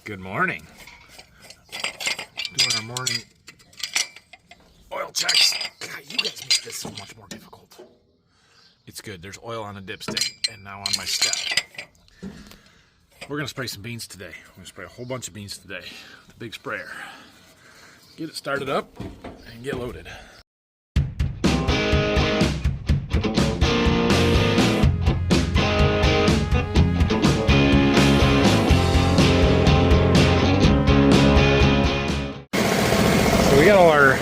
Good morning. Doing our morning oil checks. God, you guys make this so much more difficult. It's good. There's oil on the dipstick and now on my step. We're going to spray some beans today. We're going to spray a whole bunch of beans today. The big sprayer. Get it started up and get loaded. We got all our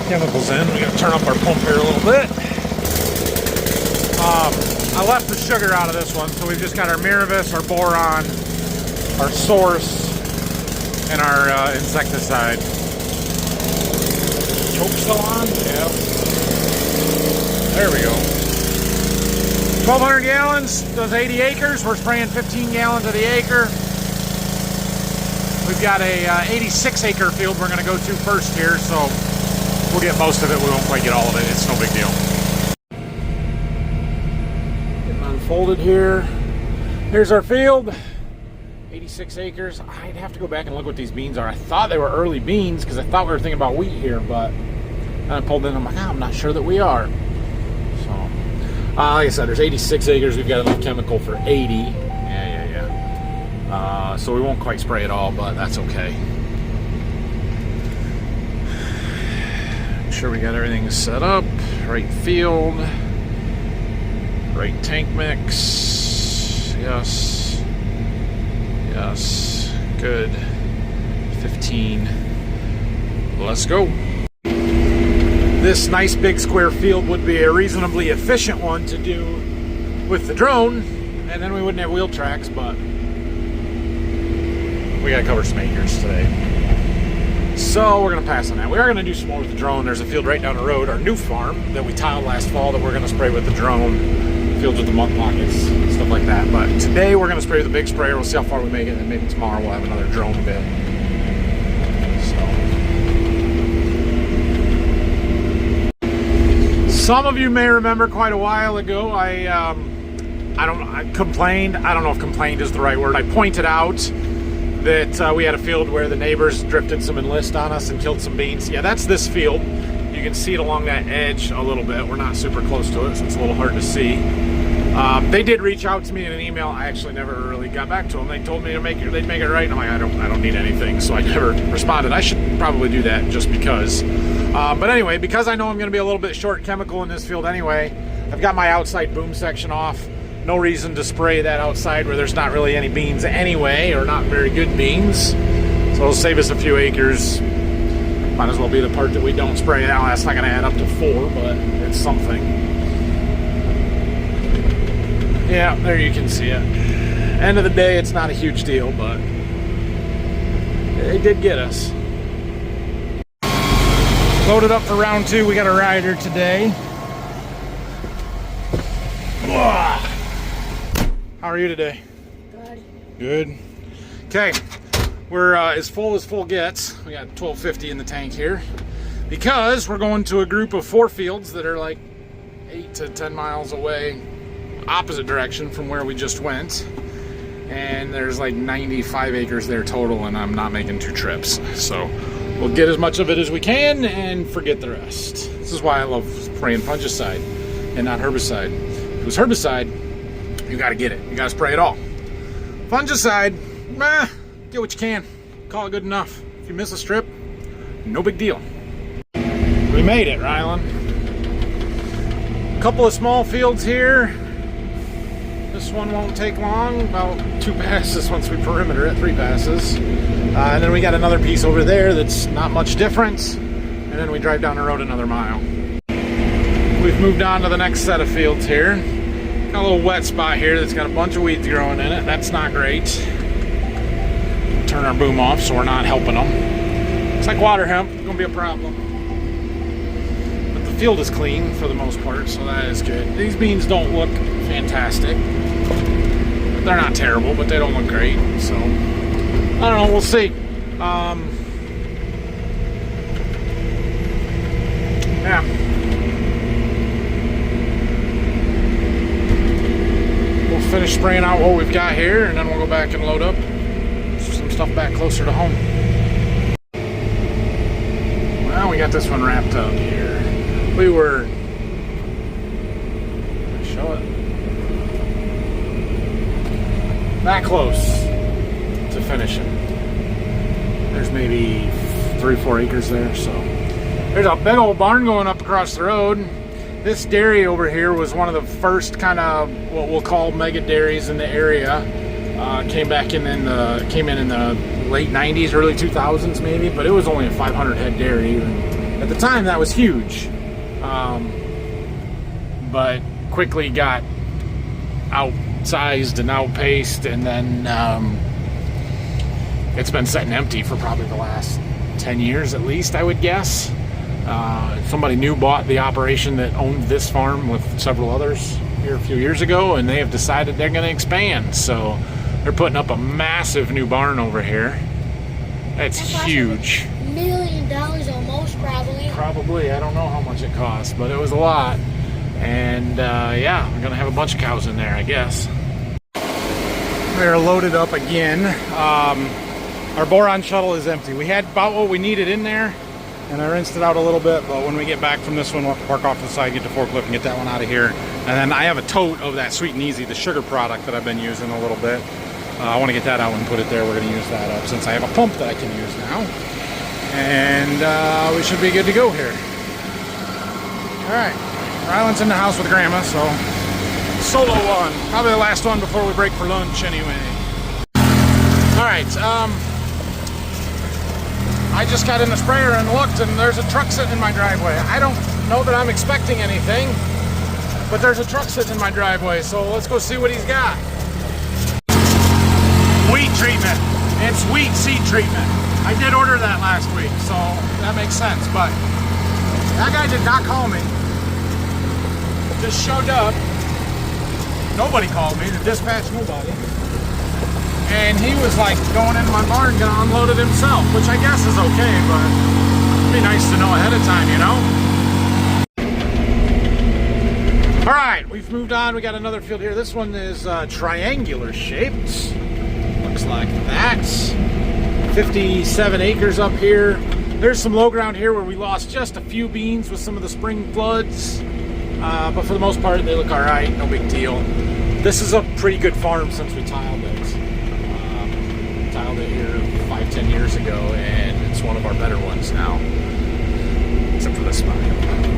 chemicals in. We got to turn up our pump here a little bit. I left the sugar out of this one, so we've just got our Miravis, our boron, our source, and our insecticide. Choke still on? Yeah. There we go. 1,200 gallons, does 80 acres. We're spraying 15 gallons of the acre. We've got a 86 acre field we're going to go to first here, so we'll get most of it. We won't quite get all of it. It's no big deal. Getting unfolded here. Here's our field. 86 acres. I'd have to go back and look what these beans are. I thought they were early beans because I thought we were thinking about wheat here, but then I pulled in and I'm like, I'm not sure that we are. So, like I said, there's 86 acres. We've got enough chemical for 80. So we won't quite spray it all, but that's okay. Make sure we got everything set up. Right field. Right tank mix. Yes. Yes. Good. 15. Let's go. This nice big square field would be a reasonably efficient one to do with the drone, and then we wouldn't have wheel tracks, but we gotta cover some acres today. So we're gonna pass on that. We are gonna do some more with the drone. There's a field right down the road, our new farm that we tiled last fall, that we're gonna spray with the drone. Fields with the muck pockets, stuff like that. But today we're gonna spray with the big sprayer. We'll see how far we make it, and maybe tomorrow we'll have another drone bit. So. Some of you may remember quite a while ago, I complained. I don't know if complained is the right word. I pointed out that we had a field where the neighbors drifted some enlist on us and killed some beans. Yeah, that's this field. You can see it along that edge a little bit. We're not super close to it, so it's a little hard to see. They did reach out to me in an email. I actually never really got back to them. They told me to they'd make it right, and I'm like, I don't need anything, so I never responded. I should probably do that just because. But anyway, because I know I'm going to be a little bit short chemical in this field anyway, I've got my outside boom section off. No reason to spray that outside where there's not really any beans anyway, or not very good beans. So it'll save us a few acres. Might as well be the part that we don't spray now. That's not going to add up to 4, but it's something. Yeah, there you can see it. End of the day, it's not a huge deal, but they did get us. Loaded up for round 2. We got a rider today. Ugh. How are you today? Good. Good. Okay, we're as full gets. We got 1250 in the tank here because we're going to a group of 4 fields that are like 8 to 10 miles away, opposite direction from where we just went. And there's like 95 acres there total, and I'm not making 2 trips. So we'll get as much of it as we can and forget the rest. This is why I love spraying fungicide and not herbicide. If it was herbicide, you gotta get it. You gotta spray it all. Fungicide, get what you can. Call it good enough. If you miss a strip, no big deal. We made it, Rylan. A couple of small fields here. This one won't take long, about 2 passes once we perimeter it, 3 passes. And then we got another piece over there that's not much difference. And then we drive down the road another mile. We've moved on to the next set of fields here. Got a little wet spot here that's got a bunch of weeds growing in it. That's not great. Turn our boom off so we're not helping them. It's like water hemp, it's gonna be a problem. But the field is clean for the most part, so that is good. These beans don't look fantastic. They're not terrible, but they don't look great. So, I don't know, we'll see. Yeah. Finish spraying out what we've got here, and then we'll go back and load up some stuff back closer to home. Well, we got this one wrapped up here. We were... show it. That close to finishing. There's maybe 3 or 4 acres there, so there's a big old barn going up across the road. This dairy over here was one of the first kind of what we'll call mega dairies in the area. Came in the late 90s, early 2000s maybe, but it was only a 500 head dairy. And at the time, that was huge, but quickly got outsized and outpaced, and then it's been sitting empty for probably the last 10 years at least, I would guess. Somebody new bought the operation that owned this farm with several others here a few years ago, and they have decided they're going to expand. So they're putting up a massive new barn over here. It's huge. $1 million almost, probably. Probably. I don't know how much it cost, but it was a lot. And yeah, we're going to have a bunch of cows in there, I guess. We're loaded up again. Our boron shuttle is empty. We had about what we needed in there, and I rinsed it out a little bit, but when we get back from this one, we'll have to park off to the side, get the forklift, and get that one out of here. And then I have a tote of that Sweet and Easy, the sugar product that I've been using a little bit. I want to get that out and put it there. We're going to use that up since I have a pump that I can use now. And we should be good to go here. All right. Ryland's in the house with Grandma, so solo one. Probably the last one before we break for lunch anyway. All right. I just got in the sprayer and looked, and there's a truck sitting in my driveway. I don't know that I'm expecting anything, but there's a truck sitting in my driveway, so let's go see what he's got. Wheat treatment. It's wheat seed treatment. I did order that last week, so that makes sense, but that guy did not call me. Just showed up. Nobody called me, the dispatch nobody. And he was like going into my barn, gonna unload it himself, which I guess is okay, but it'd be nice to know ahead of time, you know? All right, we've moved on. We got another field here. This one is triangular shaped. Looks like that. 57 acres up here. There's some low ground here where we lost just a few beans with some of the spring floods. But for the most part, they look all right, no big deal. This is a pretty good farm since we tiled it. Tiled it here 5-10 years ago, and it's one of our better ones now. Except for this spot.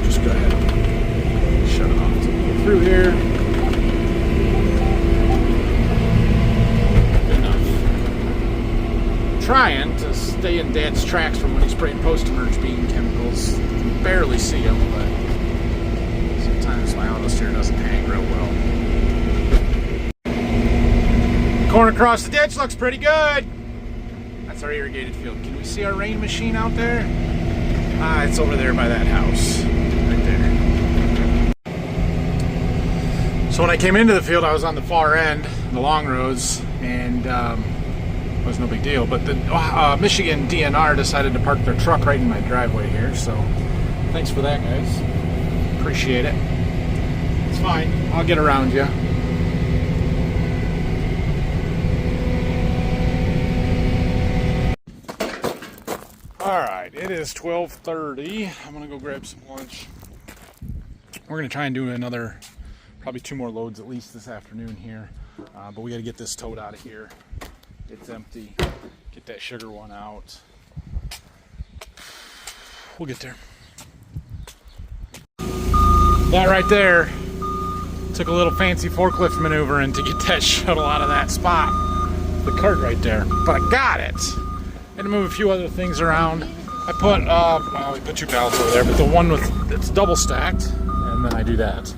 Just go ahead and shut it off to go through here. Good enough. Trying to stay in Dad's tracks from when he sprayed post-emerge bean chemicals. You can barely see them, but sometimes my auto steer doesn't hang real well. Corn across the ditch looks pretty good. That's our irrigated field. Can we see our rain machine out there? It's over there by that house. Right there. So when I came into the field, I was on the far end, the long roads, and it was no big deal. But the Michigan DNR decided to park their truck right in my driveway here. So thanks for that, guys. Appreciate it. It's fine. I'll get around you. Alright, it is 12:30. I'm going to go grab some lunch. We're going to try and do another, probably 2 more loads at least this afternoon here. But we got to get this tote out of here. It's empty. Get that sugar one out. We'll get there. That right there took a little fancy forklift maneuvering to get that shuttle out of that spot. The cart right there. But I got it. Had to move a few other things around. I put, well, we put 2 pallets over there, but the one with, it's double stacked, and then I do that.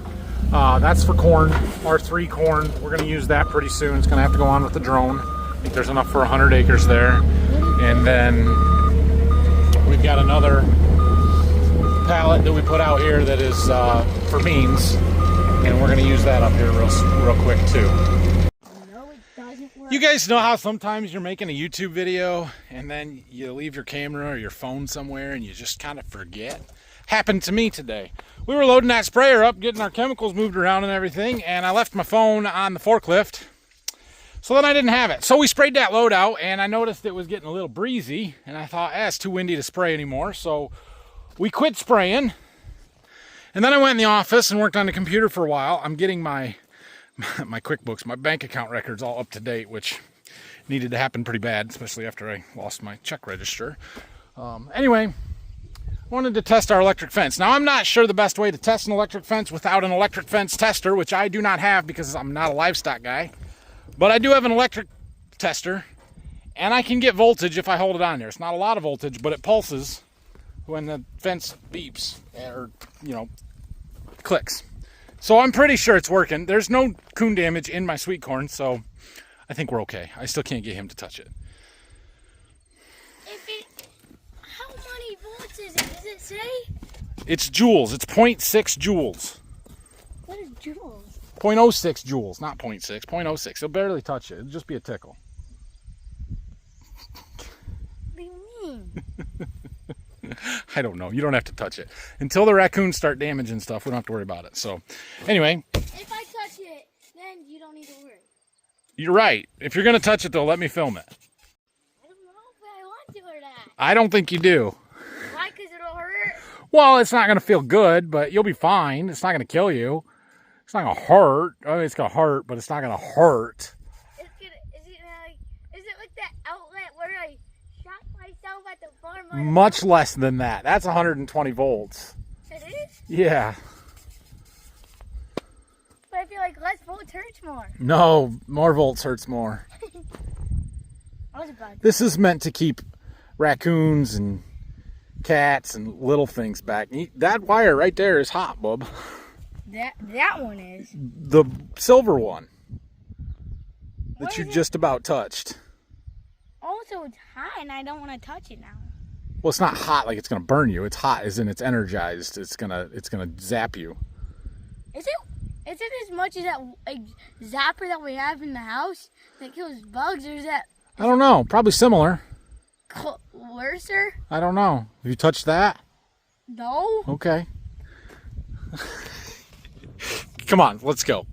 That's for corn, R3 corn. We're gonna use that pretty soon. It's gonna have to go on with the drone. I think there's enough for 100 acres there. And then we've got another pallet that we put out here that is for beans, and we're gonna use that up here real quick too. You guys know how sometimes you're making a YouTube video and then you leave your camera or your phone somewhere and you just kind of forget? Happened to me today. We were loading that sprayer up, getting our chemicals moved around and everything, and I left my phone on the forklift. So then I didn't have it. So we sprayed that load out, and I noticed it was getting a little breezy, and I thought, it's too windy to spray anymore. So we quit spraying. And then I went in the office and worked on the computer for a while. I'm getting my QuickBooks, my bank account records all up to date, which needed to happen pretty bad, especially after I lost my check register. Anyway, wanted to test our electric fence. Now, I'm not sure the best way to test an electric fence without an electric fence tester, which I do not have because I'm not a livestock guy. But I do have an electric tester, and I can get voltage if I hold it on there. It's not a lot of voltage, but it pulses when the fence beeps or, clicks. So I'm pretty sure it's working. There's no coon damage in my sweet corn, so I think we're okay. I still can't get him to touch it. How many volts is it? Does it say? It's joules. It's 0.6 joules. What is joules? 0.06 joules, not 0.6, 0.06. It'll barely touch it. It'll just be a tickle. What do you mean? I don't know. You don't have to touch it. Until the raccoons start damaging stuff, we don't have to worry about it. So, anyway. If I touch it, then you don't need to worry. You're right. If you're going to touch it, though, let me film it. I don't know if I want to or not. I don't think you do. Why? Because it'll hurt? Well, it's not going to feel good, but you'll be fine. It's not going to kill you. It's not going to hurt. I mean, it's going to hurt, but it's not going to hurt. Is it like that outlet where I shot myself at the farm? Much less than that. That's 120 volts. It is? Yeah. But I feel like less volts hurts more. No, more volts hurts more. I was about to. This is meant to keep raccoons and cats and little things back. That wire right there is hot, bub. That one is. The silver one that What you is it? just about touched. Oh, so it's hot and I don't want to touch it now. Well, it's not hot like it's gonna burn you. It's hot as in it's energized. It's gonna zap you. Is it as much as that zapper that we have in the house that kills bugs, or is that I don't know. Probably similar. worser? I don't know. Have you touched that? No. Okay. Come on, let's go.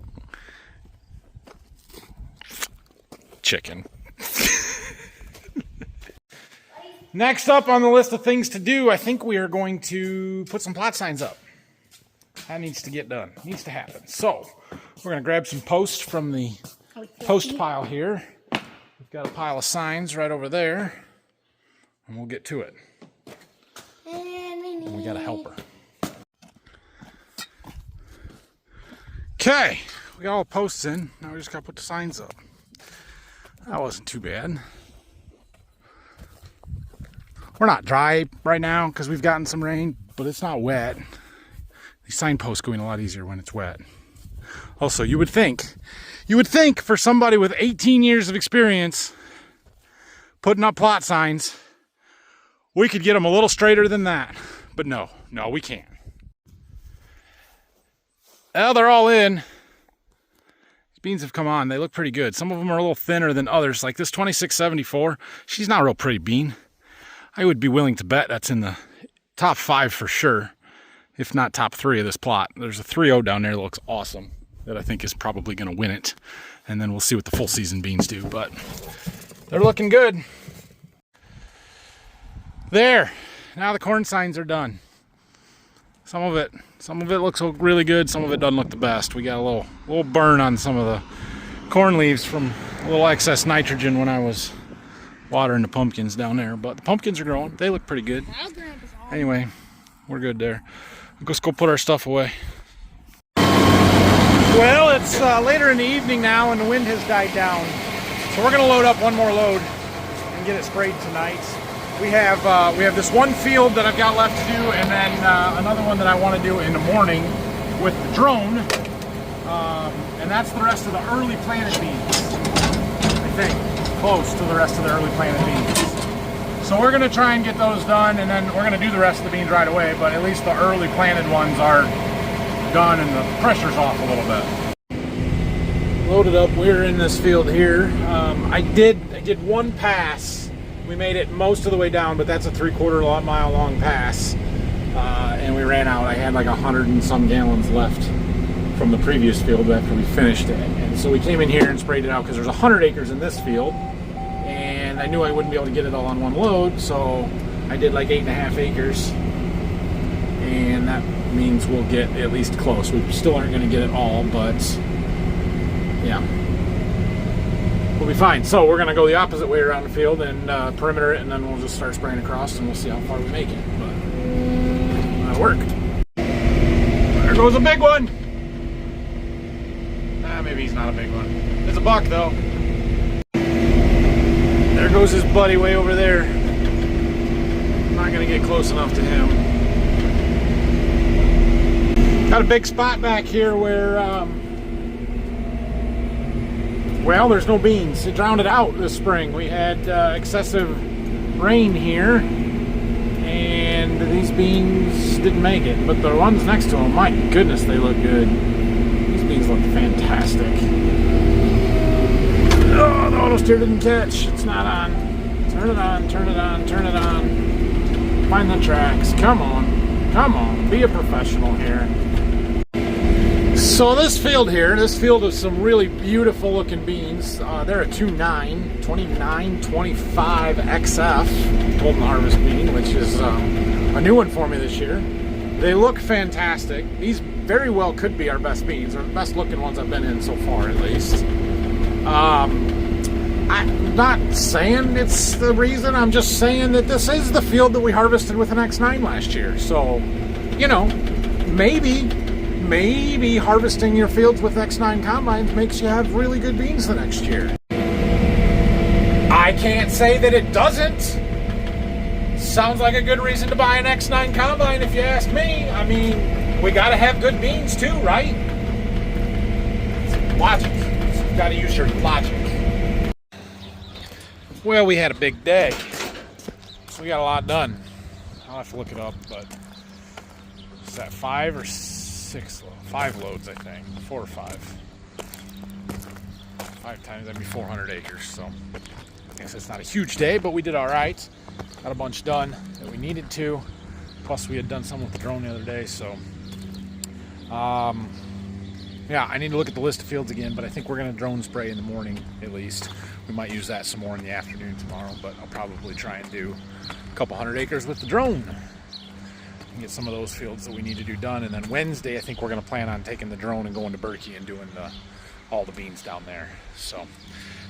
Chicken. Next up on the list of things to do, I think we are going to put some plot signs up. That needs to get done. Needs to happen. So, we're going to grab some posts from the post pile here. We've got a pile of signs right over there. And we'll get to it. And we got a helper. Okay, we got all the posts in. Now we just got to put the signs up. That wasn't too bad. We're not dry right now because we've gotten some rain, but it's not wet. These signposts go in a lot easier when it's wet. Also, you would think for somebody with 18 years of experience putting up plot signs, we could get them a little straighter than that. But no, we can't. Well, they're all in. These beans have come on. They look pretty good. Some of them are a little thinner than others. Like this 2674, she's not a real pretty bean. I would be willing to bet that's in the top 5 for sure, if not top 3 of this plot. There's a 3-0 down there that looks awesome that I think is probably going to win it. And then we'll see what the full season beans do. But they're looking good. There. Now the corn signs are done. Some of it looks really good. Some of it doesn't look the best. We got a little burn on some of the corn leaves from a little excess nitrogen when I was watering the pumpkins down there. But the pumpkins are growing. They look pretty good. Anyway, we're good there. Let's go put our stuff away. Well, it's later in the evening now and the wind has died down. So we're going to load up one more load and get it sprayed tonight. We have this one field that I've got left to do, and then another one that I want to do in the morning with the drone, and that's the rest of the early planted beans. I think close to the rest of the early planted beans. So we're going to try and get those done, and then we're going to do the rest of the beans right away. But at least the early planted ones are done, and the pressure's off a little bit. Loaded up. We're in this field here. I did one pass. We made it most of the way down, but that's a 3/4 mile long pass, and we ran out. I had like 100 and some gallons left from the previous field after we finished it, and So we came in here and sprayed it out because there's 100 acres in this field, and I knew I wouldn't be able to get it all on one load, so I did like 8.5 acres, and that means we'll get at least close. We still aren't going to get it all, but yeah, we'll be fine. So we're going to go the opposite way around the field and perimeter it, and then we'll just start spraying across, and we'll see how far we make it. But that'll work. There goes a big one. Maybe he's not a big one. It's a buck though. There goes his buddy way over there. I'm not gonna get close enough to him. Got a big spot back here where, well, there's no beans. It drowned it out this spring. We had excessive rain here, and these beans didn't make it. But the ones next to them, my goodness, they look good. These look fantastic. Oh, the auto steer didn't catch. It's not on. Turn it on, turn it on, turn it on. Find the tracks. Come on. Come on. Be a professional here. So this field here, this field of some really beautiful looking beans. They're a 2925 XF Golden Harvest bean, which is a new one for me this year. They look fantastic. These very well could be our best beans, or the best looking ones I've been in so far, at least. I'm not saying it's the reason. I'm just saying that this is the field that we harvested with an X9 last year. So, you know, maybe harvesting your fields with X9 combines makes you have really good beans the next year. I can't say that it doesn't. Sounds like a good reason to buy an X9 combine if you ask me. I mean, we gotta have good beans too, right? It's logic. You gotta use your logic. Well, we had a big day. We got a lot done. I'll have to look it up, but is that 5 or 6? 5 loads, I think. 4 or 5. 5 times, that'd be 400 acres. So I guess it's not a huge day, but we did all right. Got a bunch done that we needed to. Plus, we had done some with the drone the other day, so yeah, I need to look at the list of fields again, but I think we're going to drone spray in the morning at least. We might use that some more in the afternoon tomorrow, but I'll probably try and do a couple 100 acres with the drone and get some of those fields that we need to do done. And then Wednesday, I think we're going to plan on taking the drone and going to Berkey and doing all the beans down there. So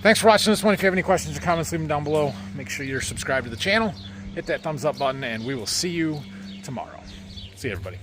thanks for watching this one. If you have any questions or comments, leave them down below. Make sure you're subscribed to the channel, hit that thumbs up button, and we will see you tomorrow. See you, everybody.